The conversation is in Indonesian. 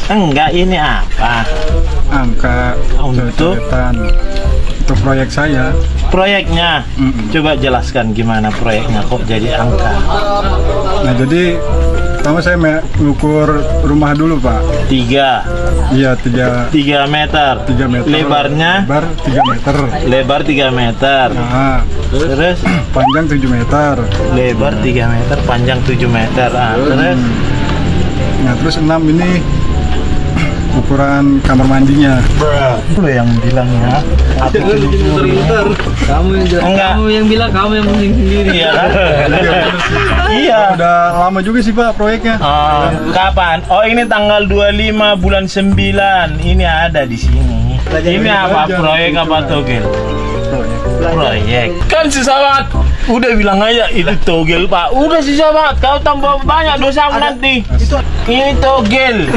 Enggak, ini apa? Angka Untuk? coret-coretan untuk proyek saya. Proyeknya. Coba jelaskan gimana proyeknya kok jadi angka. Nah, jadi pertama saya mengukur rumah dulu, Pak. 3 Iya, 3 meter. 3 meter. Lebarnya? Lebar 3 meter. Lebar 3 meter. Nah, Terus panjang 7 meter. lebar 3 meter, panjang 7 meter. Terus Nah, terus 6 ini ukuran kamar mandinya. lu yang bilangnya aku Muter-muter. Enggak. Kamu yang bilang, kamu yang pusing sendiri. Iya kan? Iya. Udah lama juga sih, Pak, proyeknya. Kapan? Oh, ini tanggal 25 bulan 9. Ini ada di sini. Ini apa? Proyek apa togel? Proyek. Kan susah banget. Udah bilang aja itu togel, Pak. Udah susah banget. Kau tambah banyak dosa nanti. Ini togel.